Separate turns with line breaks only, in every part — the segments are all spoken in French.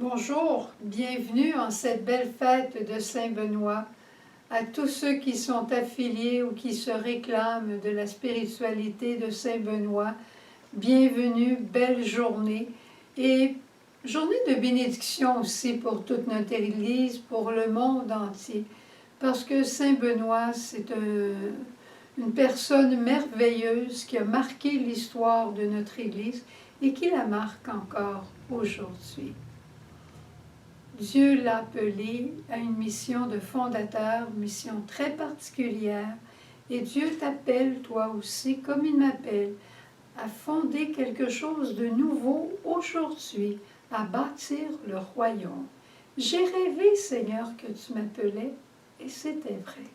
Bonjour, bienvenue en cette belle fête de Saint-Benoît. À tous ceux qui sont affiliés ou qui se réclament de la spiritualité de Saint-Benoît, bienvenue, belle journée et journée de bénédiction aussi pour toute notre Église, pour le monde entier, parce que Saint-Benoît, c'est une personne merveilleuse qui a marqué l'histoire de notre Église et qui la marque encore aujourd'hui. Dieu l'a appelé à une mission de fondateur, mission très particulière, et Dieu t'appelle toi aussi, comme il m'appelle, à fonder quelque chose de nouveau aujourd'hui, à bâtir le royaume. J'ai rêvé, Seigneur, que tu m'appelais, et c'était vrai.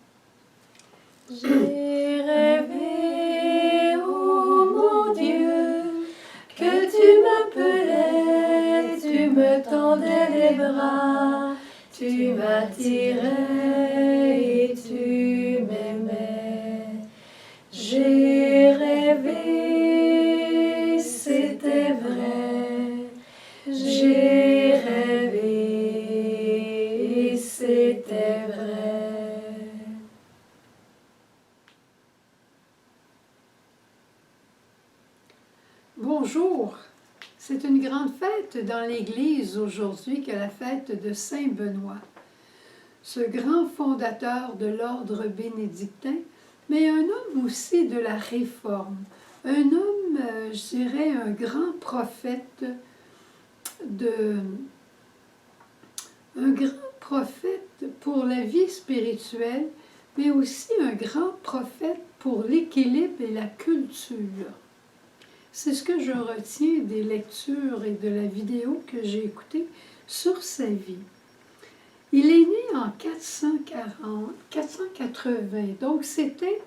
J'ai rêvé, oh mon Dieu, que tu m'appelais, tu me tendais les bras, tu m'attirais et tu m'aimais. J'ai rêvé, c'était vrai. J'ai rêvé, c'était vrai.
Bonjour, c'est une grande fête dans l'Église aujourd'hui que la fête de Saint-Benoît, ce grand fondateur de l'ordre bénédictin, mais un homme aussi de la Réforme, un homme, je dirais, un grand prophète pour la vie spirituelle, mais aussi un grand prophète pour l'équilibre et la culture. C'est ce que je retiens des lectures et de la vidéo que j'ai écoutée sur sa vie. Il est né en 480, donc c'était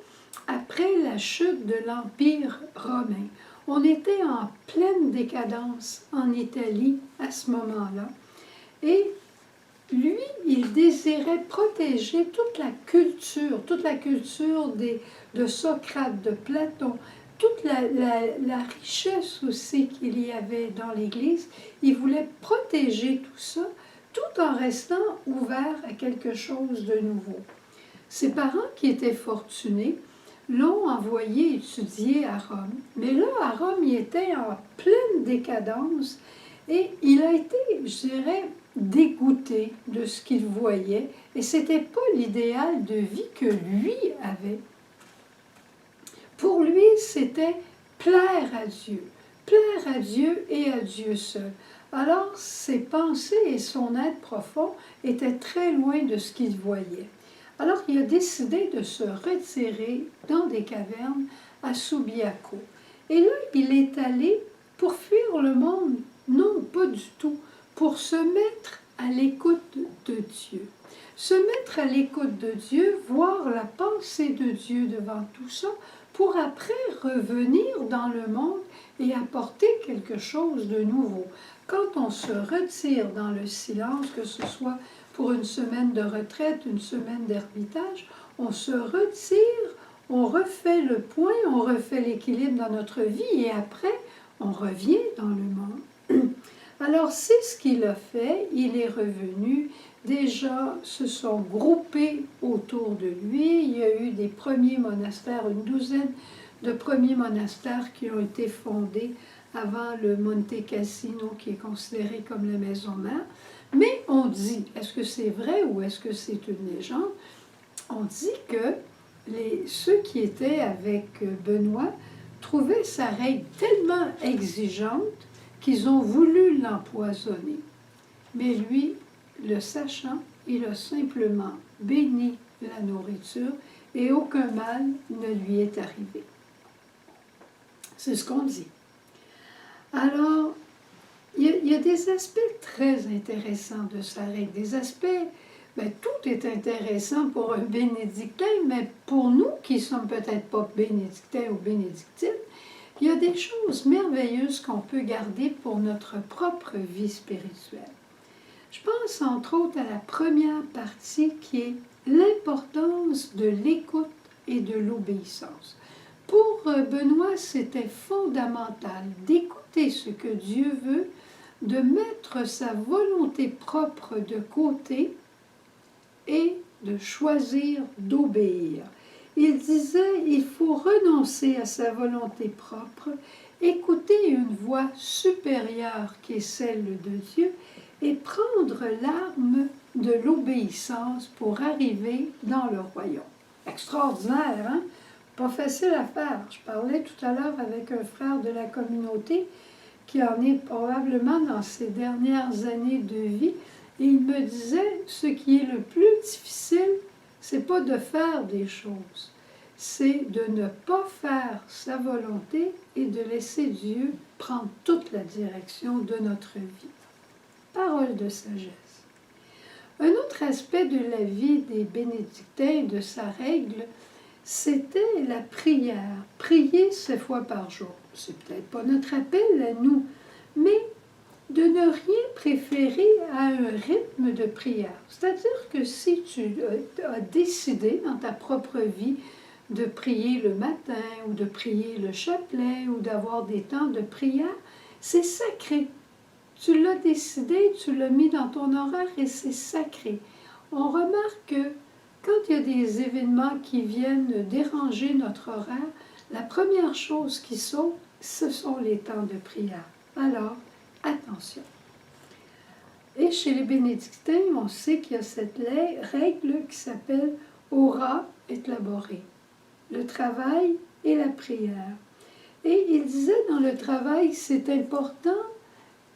après la chute de l'Empire romain. On était en pleine décadence en Italie à ce moment-là. Et lui, il désirait protéger toute la culture de Socrate, de Platon, toute la richesse aussi qu'il y avait dans l'Église. Il voulait protéger tout ça, tout en restant ouvert à quelque chose de nouveau. Ses parents, qui étaient fortunés, l'ont envoyé étudier à Rome. Mais là, à Rome, il était en pleine décadence et il a été, je dirais, dégoûté de ce qu'il voyait et ce n'était pas l'idéal de vie que lui avait. Pour lui, c'était plaire à Dieu et à Dieu seul. Alors, ses pensées et son être profond étaient très loin de ce qu'il voyait. Alors, il a décidé de se retirer dans des cavernes à Subiaco. Et là, il est allé pour fuir le monde, non, pas du tout, pour se mettre à l'écoute de Dieu. Se mettre à l'écoute de Dieu, voir la pensée de Dieu devant tout ça, pour après revenir dans le monde et apporter quelque chose de nouveau. Quand on se retire dans le silence, que ce soit pour une semaine de retraite, une semaine d'ermitage, on se retire, on refait le point, on refait l'équilibre dans notre vie et après, on revient dans le monde. Alors, c'est ce qu'il a fait. Il est revenu. Des gens se sont groupés autour de lui. Il y a eu des premiers monastères, une douzaine de premiers monastères qui ont été fondés avant le Monte Cassino, qui est considéré comme la maison mère. Mais on dit, est-ce que c'est vrai ou est-ce que c'est une légende? On dit que ceux qui étaient avec Benoît trouvaient sa règle tellement exigeante qu'ils ont voulu l'empoisonner. Mais lui, le sachant, il a simplement béni la nourriture et aucun mal ne lui est arrivé. C'est ce qu'on dit. Alors, il y a des aspects très intéressants de sa règle. Des aspects, tout est intéressant pour un bénédictin, mais pour nous qui ne sommes peut-être pas bénédictins ou bénédictines, il y a des choses merveilleuses qu'on peut garder pour notre propre vie spirituelle. Je pense entre autres à la première partie qui est l'importance de l'écoute et de l'obéissance. Pour Benoît, c'était fondamental d'écouter ce que Dieu veut de mettre sa volonté propre de côté et de choisir d'obéir. Il disait, il faut renoncer à sa volonté propre, écouter une voix supérieure qui est celle de Dieu et prendre l'arme de l'obéissance pour arriver dans le royaume. Extraordinaire, hein? Pas facile à faire. Je parlais tout à l'heure avec un frère de la communauté qui en est probablement dans ses dernières années de vie, et il me disait, ce qui est le plus difficile, c'est pas de faire des choses, c'est de ne pas faire sa volonté et de laisser Dieu prendre toute la direction de notre vie. Parole de sagesse. Un autre aspect de la vie des bénédictins, de sa règle, c'était la prière. Prier 7 fois par jour. C'est peut-être pas notre appel à nous, mais de ne rien préférer à un rythme de prière. C'est-à-dire que si tu as décidé dans ta propre vie de prier le matin ou de prier le chapelet ou d'avoir des temps de prière, c'est sacré. Tu l'as décidé, tu l'as mis dans ton horaire et c'est sacré. On remarque que quand il y a des événements qui viennent déranger notre horaire, la première chose qui saute, ce sont les temps de prière. Alors, attention. Et chez les bénédictins, on sait qu'il y a cette règle qui s'appelle ora et labore, le travail et la prière. Et il disait dans le travail, c'est important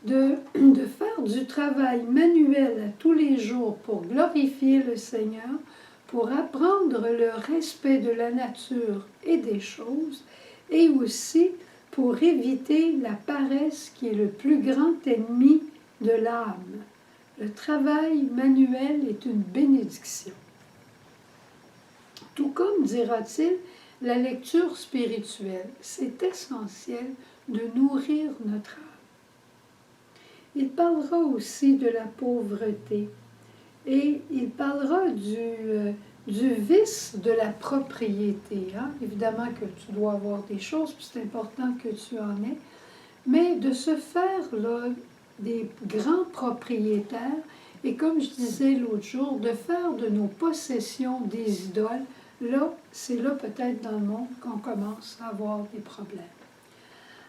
de faire du travail manuel à tous les jours pour glorifier le Seigneur, pour apprendre le respect de la nature et des choses, et aussi pour éviter la paresse qui est le plus grand ennemi de l'âme. Le travail manuel est une bénédiction. Tout comme, dira-t-il, la lecture spirituelle, c'est essentiel de nourrir notre âme. Il parlera aussi de la pauvreté et il parlera du vice de la propriété. Hein? Évidemment que tu dois avoir des choses, puis c'est important que tu en aies, mais de se faire là, des grands propriétaires et comme je disais l'autre jour, de faire de nos possessions des idoles, là, c'est là peut-être dans le monde qu'on commence à avoir des problèmes.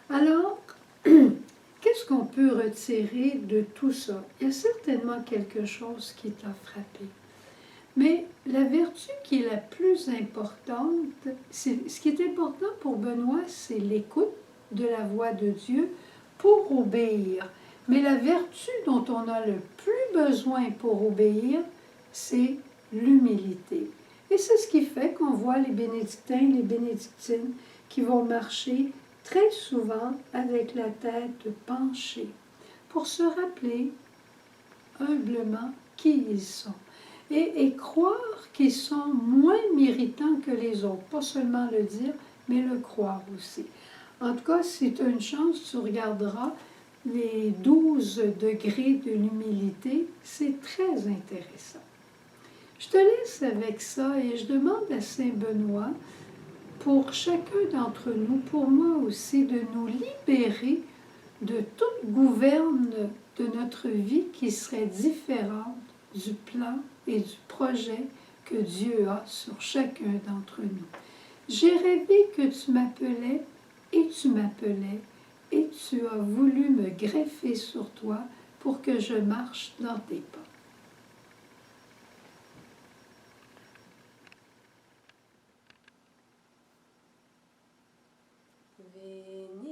Alors, qu'est-ce qu'on peut retirer de tout ça? Il y a certainement quelque chose qui t'a frappé. Mais la vertu qui est la plus importante, ce qui est important pour Benoît, c'est l'écoute de la voix de Dieu pour obéir. Mais la vertu dont on a le plus besoin pour obéir, c'est l'humilité. Et c'est ce qui fait qu'on voit les bénédictins, les bénédictines qui vont marcher très souvent avec la tête penchée, pour se rappeler humblement qui ils sont et croire qu'ils sont moins méritants que les autres. Pas seulement le dire, mais le croire aussi. En tout cas, si tu as une chance, tu regarderas les 12 degrés de l'humilité. C'est très intéressant. Je te laisse avec ça et je demande à Saint Benoît, pour chacun d'entre nous, pour moi aussi, de nous libérer de toute gouverne de notre vie qui serait différente du plan et du projet que Dieu a sur chacun d'entre nous. J'ai rêvé que tu m'appelais et tu m'appelais et tu as voulu me greffer sur toi pour que je marche dans tes pas.
Veni